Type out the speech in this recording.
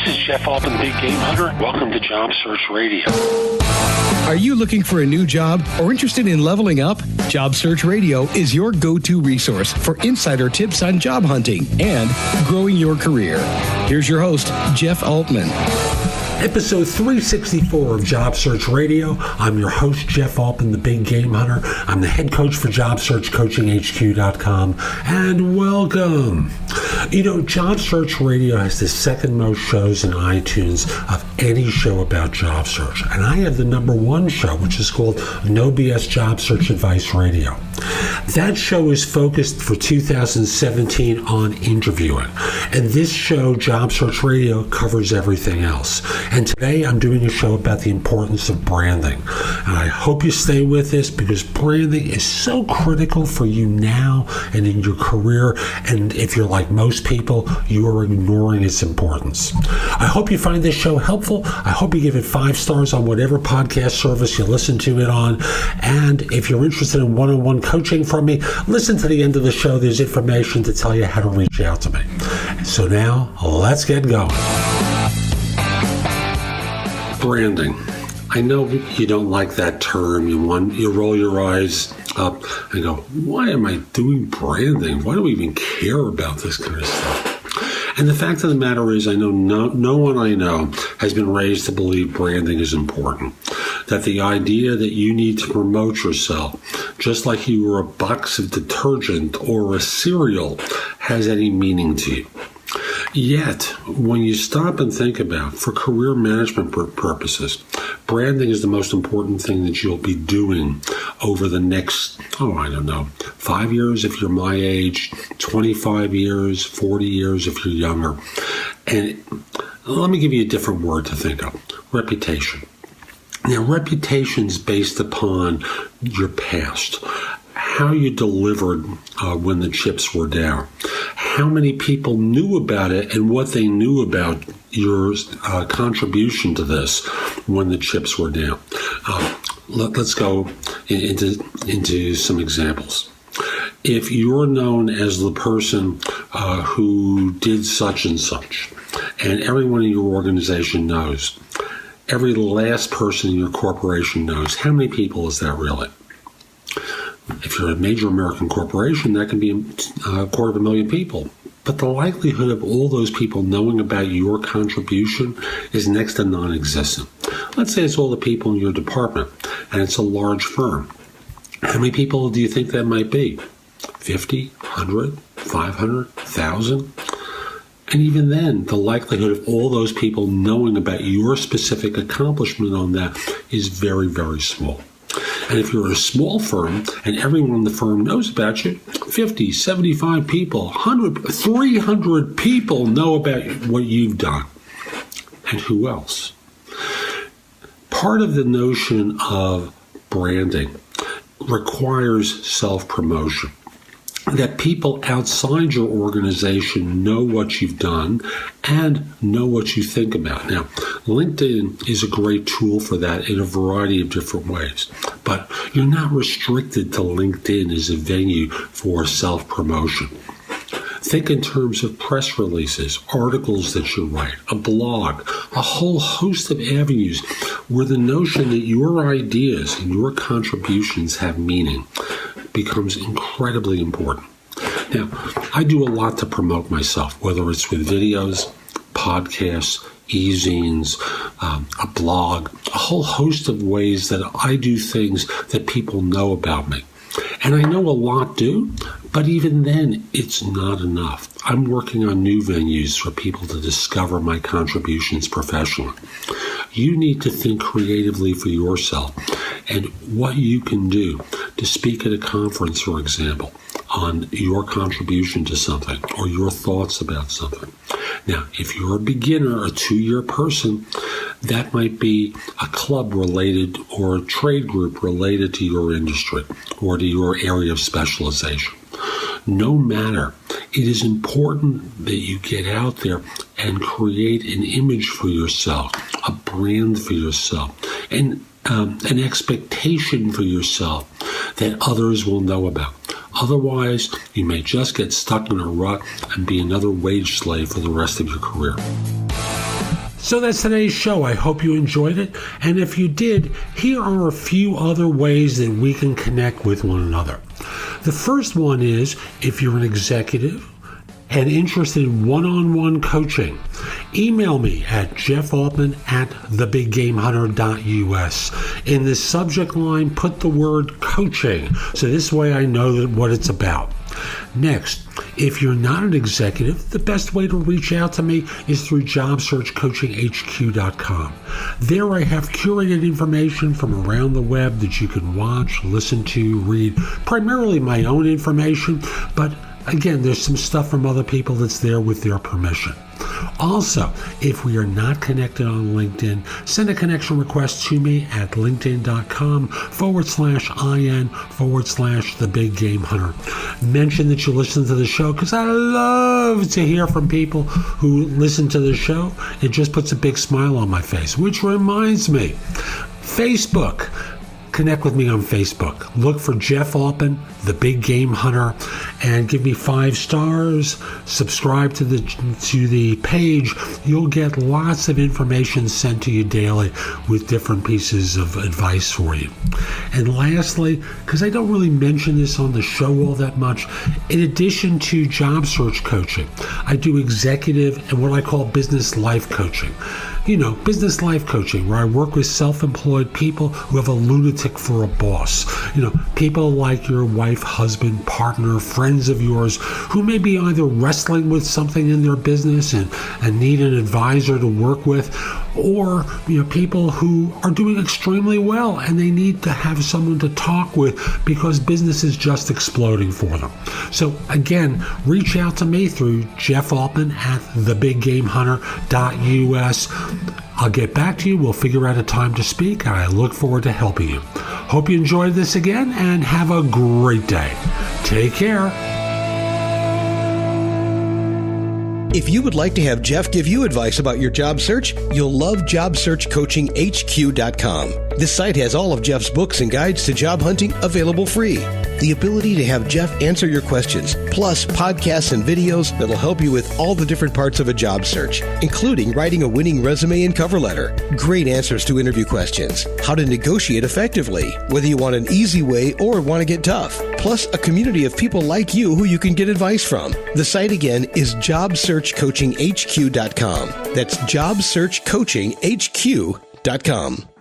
This is Jeff Altman, Big Game Hunter. Welcome to Job Search Radio. Are you looking for a new job or interested in leveling up? Job Search Radio is your go-to resource for insider tips on job hunting and growing your career. Here's your host, Jeff Altman. Episode 364 of Job Search Radio. I'm your host, Jeff Altman, the Big Game Hunter. I'm the head coach for JobSearchCoachingHQ.com, and welcome. You know, Job Search Radio has the second most shows in iTunes of any show about job search, and I have the number one show, which is called No BS Job Search Advice Radio. That show is focused for 2017 on interviewing, and this show, Job Search Radio, covers everything else. And today I'm doing a show about the importance of branding. And I hope you stay with this because branding is so critical for you now and in your career. And if you're like most people, you are ignoring its importance. I hope you find this show helpful. I hope you give it 5 stars on whatever podcast service you listen to it on. And if you're interested in one-on-one coaching from me, listen to the end of the show. There's information to tell you how to reach out to me. So now, let's get going. Branding. I know you don't like that term. You roll your eyes up and go, why am I doing branding? Why do we even care about this kind of stuff? And the fact of the matter is, I know no one I know has been raised to believe branding is important. That the idea that you need to promote yourself, just like you were a box of detergent or a cereal, has any meaning to you. Yet, when you stop and think about, for career management purposes, branding is the most important thing that you'll be doing over the next, 5 years if you're my age, 25 years, 40 years if you're younger. And let me give you a different word to think of, reputation. Now, reputation is based upon your past, how you delivered when the chips were down, how many people knew about it and what they knew about your contribution to this when the chips were down. Let's go into some examples. If you're known as the person who did such and such, and everyone in your organization knows, every last person in your corporation knows, how many people is that really? If you're a major American corporation, that can be 250,000 people. But the likelihood of all those people knowing about your contribution is next to non-existent. Let's say it's all the people in your department, and it's a large firm. How many people do you think that might be? 50, 100, 500, 1,000? And even then, the likelihood of all those people knowing about your specific accomplishment on that is very, very small. And if you're a small firm and everyone in the firm knows about you, 50, 75 people, 100, 300 people know about what you've done. And who else? Part of the notion of branding requires self-promotion. That people outside your organization know what you've done and know what you think about. Now, LinkedIn is a great tool for that in a variety of different ways, but you're not restricted to LinkedIn as a venue for self-promotion. Think in terms of press releases, articles that you write, a blog, a whole host of avenues where the notion that your ideas and your contributions have meaning becomes incredibly important. Now, I do a lot to promote myself, whether it's with videos, podcasts, e-zines, a blog, a whole host of ways that I do things that people know about me. And I know a lot do, but even then, it's not enough. I'm working on new venues for people to discover my contributions professionally. You need to think creatively for yourself and what you can do to speak at a conference, for example, on your contribution to something or your thoughts about something. Now, if you're a beginner, a 2-year person, that might be a club related or a trade group related to your industry or to your area of specialization. No matter, it is important that you get out there and create an image for yourself, a brand for yourself, and an expectation for yourself that others will know about. Otherwise, you may just get stuck in a rut and be another wage slave for the rest of your career. So that's today's show. I hope you enjoyed it. And if you did, here are a few other ways that we can connect with one another. The first one is if you're an executive and interested in one-on-one coaching, email me at jeffoaltman@thebiggamehunter.us. In the subject line, put the word coaching, so this way I know what it's about. Next, if you're not an executive, the best way to reach out to me is through jobsearchcoachinghq.com. There I have curated information from around the web that you can watch, listen to, read, primarily my own information, but again, there's some stuff from other people that's there with their permission. Also, if we are not connected on LinkedIn, send a connection request to me at linkedin.com/IN/the-big-game-hunter. Mention that you listen to the show, because I love to hear from people who listen to the show. It just puts a big smile on my face, which reminds me, Facebook. Connect with me on Facebook. Look for Jeff Altman, the Big Game Hunter, and give me 5 stars. Subscribe to the page. You'll get lots of information sent to you daily with different pieces of advice for you. And lastly, because I don't really mention this on the show all that much, in addition to job search coaching, I do executive and what I call business life coaching. You know, business life coaching, where I work with self-employed people who have a lunatic for a boss. You know, people like your wife, husband, partner, friends of yours who may be either wrestling with something in their business and need an advisor to work with, or, you know, people who are doing extremely well and they need to have someone to talk with because business is just exploding for them. So again, reach out to me through jeffoaltman@thebiggamehunter.us. I'll get back to you. We'll figure out a time to speak, and I look forward to helping you. Hope you enjoyed this again, and have a great day. Take care. If you would like to have Jeff give you advice about your job search, you'll love JobSearchCoachingHQ.com. This site has all of Jeff's books and guides to job hunting available free. The ability to have Jeff answer your questions, plus podcasts and videos that'll help you with all the different parts of a job search, including writing a winning resume and cover letter, great answers to interview questions, how to negotiate effectively, whether you want an easy way or want to get tough, plus a community of people like you who you can get advice from. The site again is JobSearchCoachingHQ.com. That's JobSearchCoachingHQ.com.